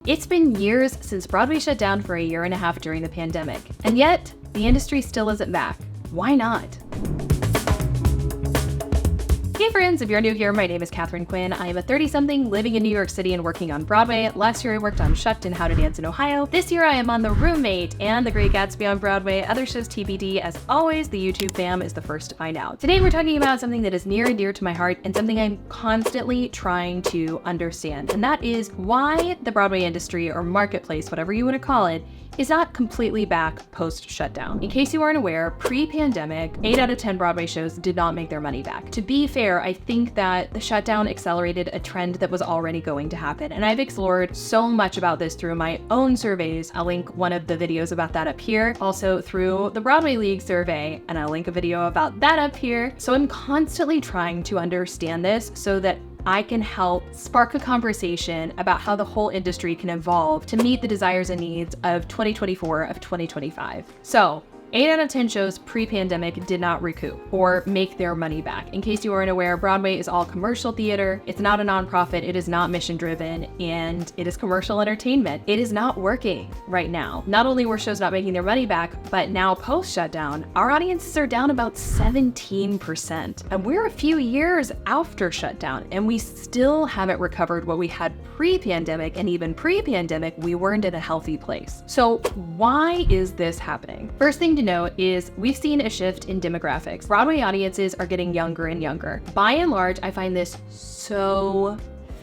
It's been years since Broadway shut down for a year and a half during the pandemic, and yet the industry still isn't back. Why not? Hey friends, if you're new here, my name is Katharine Quinn. I am a 30-something living in New York City and working on Broadway. Last year I worked on Shutdown and How to Dance in Ohio. This year I am on The Roommate and The Great Gatsby on Broadway. Other shows TBD. As always, the YouTube fam is the first to find out. Today we're talking about something that is near and dear to my heart and something I'm constantly trying to understand. And that is why the Broadway industry, or marketplace, whatever you want to call it, is not completely back post-shutdown. In case you aren't aware, pre-pandemic, 8 out of 10 Broadway shows did not make their money back. To be fair, I think that the shutdown accelerated a trend that was already going to happen. And I've explored so much about this through my own surveys. I'll link one of the videos about that up here. Also through the Broadway League survey, and I'll link a video about that up here. So I'm constantly trying to understand this so that I can help spark a conversation about how the whole industry can evolve to meet the desires and needs of 2024, of 2025. So 8 out of 10 shows pre-pandemic did not recoup or make their money back. In case you aren't aware, Broadway is all commercial theater. It's not a nonprofit. It is not mission driven, and it is commercial entertainment. It is not working right now. Not only were shows not making their money back, but now post-shutdown, our audiences are down about 17%. And we're a few years after shutdown, and we still haven't recovered what we had pre-pandemic, and even pre-pandemic, we weren't in a healthy place. So why is this happening? First thing to note is we've seen a shift in demographics. Broadway audiences are getting younger and younger. By and large, I find this so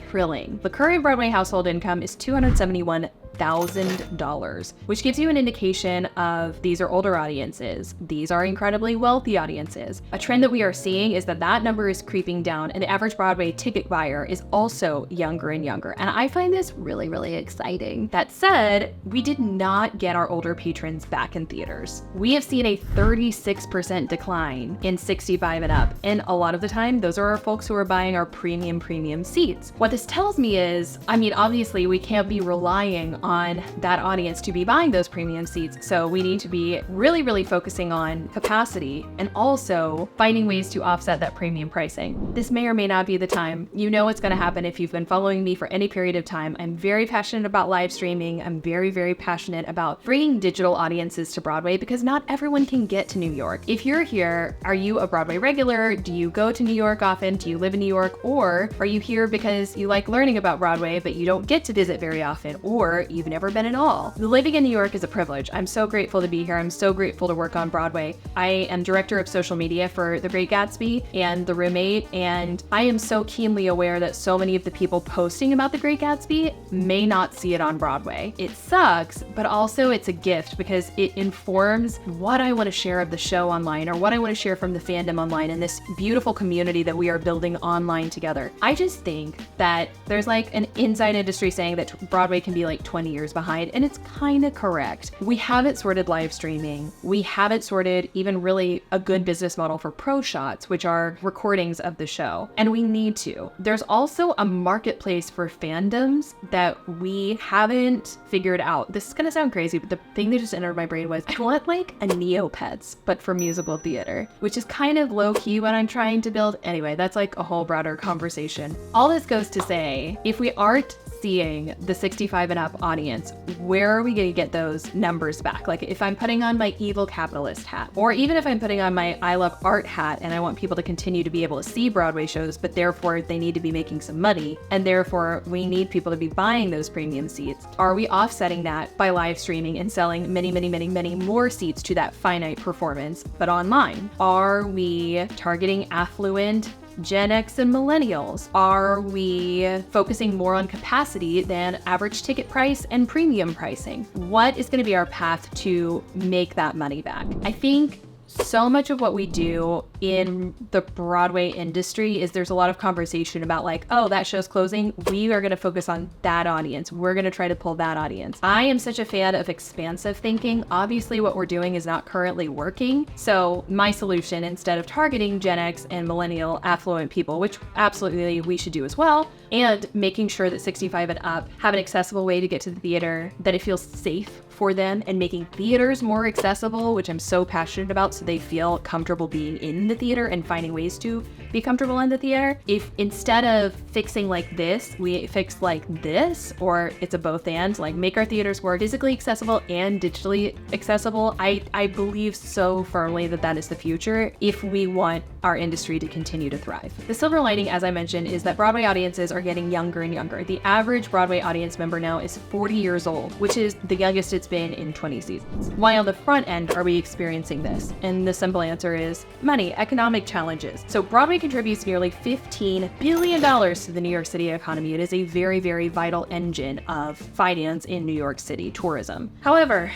thrilling. The current Broadway household income is $271,000, which gives you an indication of these are older audiences. These are incredibly wealthy audiences. A trend that we are seeing is that that number is creeping down, and the average Broadway ticket buyer is also younger and younger. And I find this really, really exciting. That said, we did not get our older patrons back in theaters. We have seen a 36% decline in 65 and up. And a lot of the time, those are our folks who are buying our premium seats. What this tells me is, I mean, obviously we can't be relying on that audience to be buying those premium seats. So we need to be really, really focusing on capacity and also finding ways to offset that premium pricing. This may or may not be the time. You know what's going to happen if you've been following me for any period of time. I'm very passionate about live streaming. I'm very, very passionate about bringing digital audiences to Broadway because not everyone can get to New York. If you're here, are you a Broadway regular? Do you go to New York often? Do you live in New York? Or are you here because you like learning about Broadway, but you don't get to visit very often? Or you've never been at all. Living in New York is a privilege. I'm so grateful to be here. I'm so grateful to work on Broadway. I am director of social media for The Great Gatsby and The Roommate, and I am so keenly aware that so many of the people posting about The Great Gatsby may not see it on Broadway. It sucks, but also it's a gift because it informs what I want to share of the show online, or what I want to share from the fandom online and this beautiful community that we are building online together. I just think that there's like an inside industry saying that Broadway can be like 20 years behind, and it's kind of correct. We haven't sorted live streaming. We haven't sorted even really a good business model for pro shots, which are recordings of the show, and we need to. There's also a marketplace for fandoms that we haven't figured out. This is gonna sound crazy, but the thing that just entered my brain was I want like a Neopets, but for musical theater, which is kind of low-key what I'm trying to build. Anyway, that's like a whole broader conversation. All this goes to say, if we aren't seeing the 65 and up audience, where are we going to get those numbers back? Like if I'm putting on my evil capitalist hat, or even if I'm putting on my I love art hat and I want people to continue to be able to see Broadway shows, but therefore they need to be making some money, and therefore we need people to be buying those premium seats, are we offsetting that by live streaming and selling many more seats to that finite performance, but online? Are we targeting affluent Gen X and millennials? Are we focusing more on capacity than average ticket price and premium pricing? What is going to be our path to make that money back? I think so much of what we do in the Broadway industry is there's a lot of conversation about like, oh, that show's closing. We are going to focus on that audience. We're going to try to pull that audience. I am such a fan of expansive thinking. Obviously, what we're doing is not currently working. So my solution, instead of targeting Gen X and millennial affluent people, which absolutely we should do as well, and making sure that 65 and up have an accessible way to get to the theater, that it feels safe for them and making theaters more accessible, which I'm so passionate about, so they feel comfortable being in the theater and finding ways to be comfortable in the theater. If instead of fixing like this, we fix like this, or it's a both and, like make our theaters more physically accessible and digitally accessible, I believe so firmly that that is the future if we want our industry to continue to thrive. The silver lining, as I mentioned, is that Broadway audiences are getting younger and younger. The average Broadway audience member now is 40 years old, which is the youngest it's been in 20 seasons. Why on the front end are we experiencing this? And the simple answer is money, economic challenges. So Broadway contributes nearly $15 billion to the New York City economy. It is a very, very vital engine of finance in New York City tourism. However,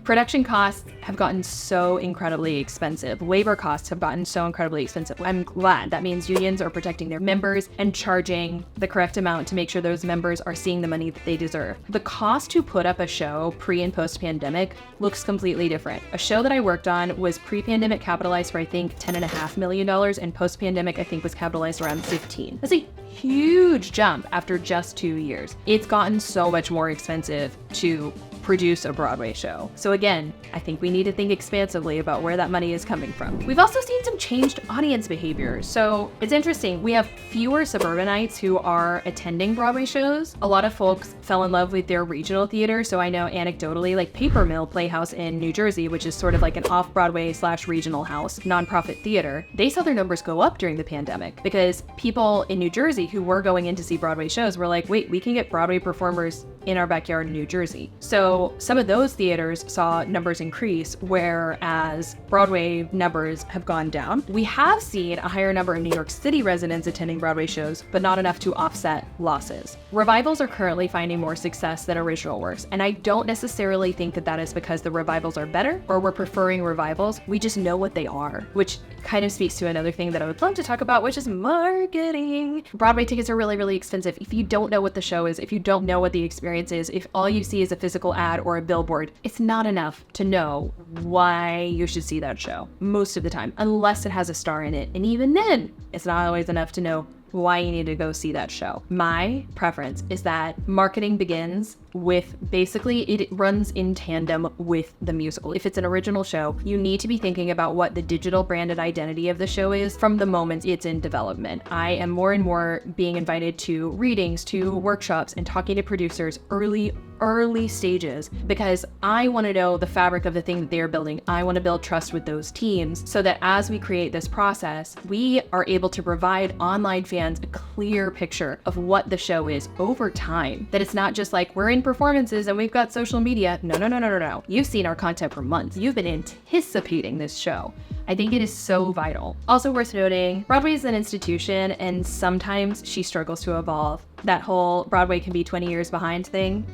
production costs have gotten so incredibly expensive. Labor costs have gotten so incredibly expensive. I'm glad. That means unions are protecting their members and charging the correct amount to make sure those members are seeing the money that they deserve. The cost to put up a show pre and post pandemic looks completely different. A show that I worked on was pre-pandemic capitalized for I think $10.5 million, and post-pandemic I think was capitalized around 15. That's a huge jump after just 2 years. It's gotten so much more expensive to produce a Broadway show. So again, I think we need to think expansively about where that money is coming from. We've also seen some changed audience behavior. So it's interesting. We have fewer suburbanites who are attending Broadway shows. A lot of folks fell in love with their regional theater. So I know anecdotally, like Paper Mill Playhouse in New Jersey, which is sort of like an off-Broadway / regional house, nonprofit theater, they saw their numbers go up during the pandemic because people in New Jersey who were going in to see Broadway shows were like, wait, we can get Broadway performers in our backyard in New Jersey. So some of those theaters saw numbers increase, whereas Broadway numbers have gone down. We have seen a higher number of New York City residents attending Broadway shows, but not enough to offset losses. Revivals are currently finding more success than original works, and I don't necessarily think that that is because the revivals are better or we're preferring revivals. We just know what they are, which kind of speaks to another thing that I would love to talk about, which is marketing. Broadway tickets are really, really expensive. If you don't know what the show is, if you don't know what the experience is, if all you see is a physical ad or a billboard, it's not enough to know why you should see that show most of the time, unless it has a star in it. And even then, it's not always enough to know why you need to go see that show. My preference is that marketing begins with basically it runs in tandem with the musical. If it's an original show, you need to be thinking about what the digital branded identity of the show is from the moment it's in development. I am more and more being invited to readings, to workshops, and talking to producers early stages because I want to know the fabric of the thing that they are building. I want to build trust with those teams so that as we create this process, we are able to provide online fans a clear picture of what the show is over time. That it's not just like we're in performances and we've got social media. No. You've seen our content for months. You've been anticipating this show. I think it is so vital. Also worth noting, Broadway is an institution and sometimes she struggles to evolve. That whole Broadway can be 20 years behind thing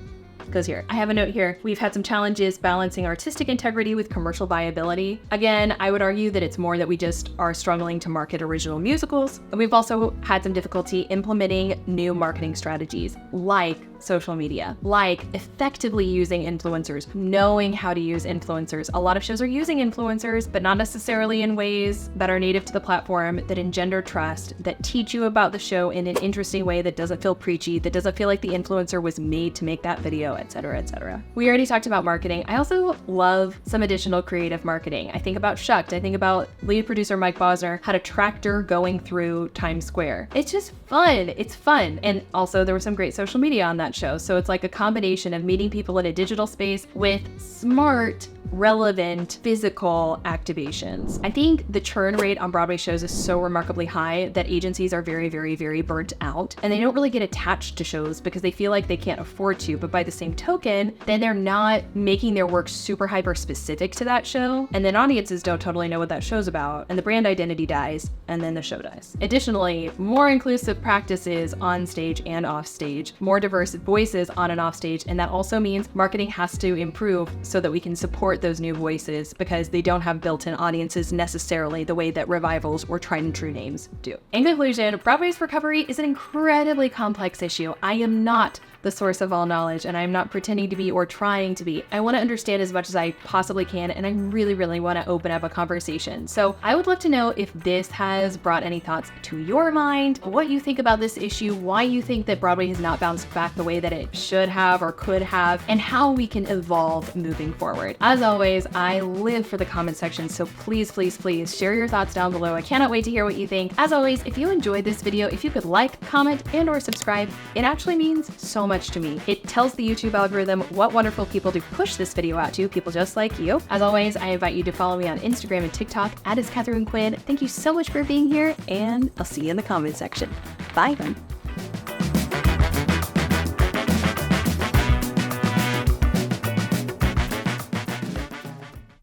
goes here. I have a note here. We've had some challenges balancing artistic integrity with commercial viability. Again, I would argue that it's more that we just are struggling to market original musicals. And we've also had some difficulty implementing new marketing strategies like social media, like effectively using influencers, knowing how to use influencers. A lot of shows are using influencers, but not necessarily in ways that are native to the platform, that engender trust, that teach you about the show in an interesting way that doesn't feel preachy, that doesn't feel like the influencer was made to make that video, etc., etc. We already talked about marketing. I also love some additional creative marketing. I think about Shucked. I think about lead producer Mike Bosner had a tractor going through Times Square. It's just fun. It's fun. And also there was some great social media on that show. So it's like a combination of meeting people in a digital space with smart, relevant physical activations. I think the churn rate on Broadway shows is so remarkably high that agencies are very, very, very burnt out and they don't really get attached to shows because they feel like they can't afford to. But by the same token, then they're not making their work super hyper specific to that show. And then audiences don't totally know what that show's about and the brand identity dies and then the show dies. Additionally, more inclusive practices on stage and off stage, more diverse voices on and off stage. And that also means marketing has to improve so that we can support those new voices because they don't have built-in audiences necessarily the way that revivals or tried and true names do. In conclusion, Broadway's recovery is an incredibly complex issue. I am not the source of all knowledge, and I'm not pretending to be or trying to be. I want to understand as much as I possibly can, and I really, really want to open up a conversation. So I would love to know if this has brought any thoughts to your mind, what you think about this issue, why you think that Broadway has not bounced back the way that it should have or could have, and how we can evolve moving forward. As always, I live for the comment section, so please, please, please share your thoughts down below. I cannot wait to hear what you think. As always, if you enjoyed this video, if you could like, comment, and or subscribe, it actually means so much to me. It tells the YouTube algorithm what wonderful people to push this video out to, people just like you. As always, I invite you to follow me on Instagram and TikTok @Katharine Quinn. Thank you so much for being here, and I'll see you in the comment section. Bye.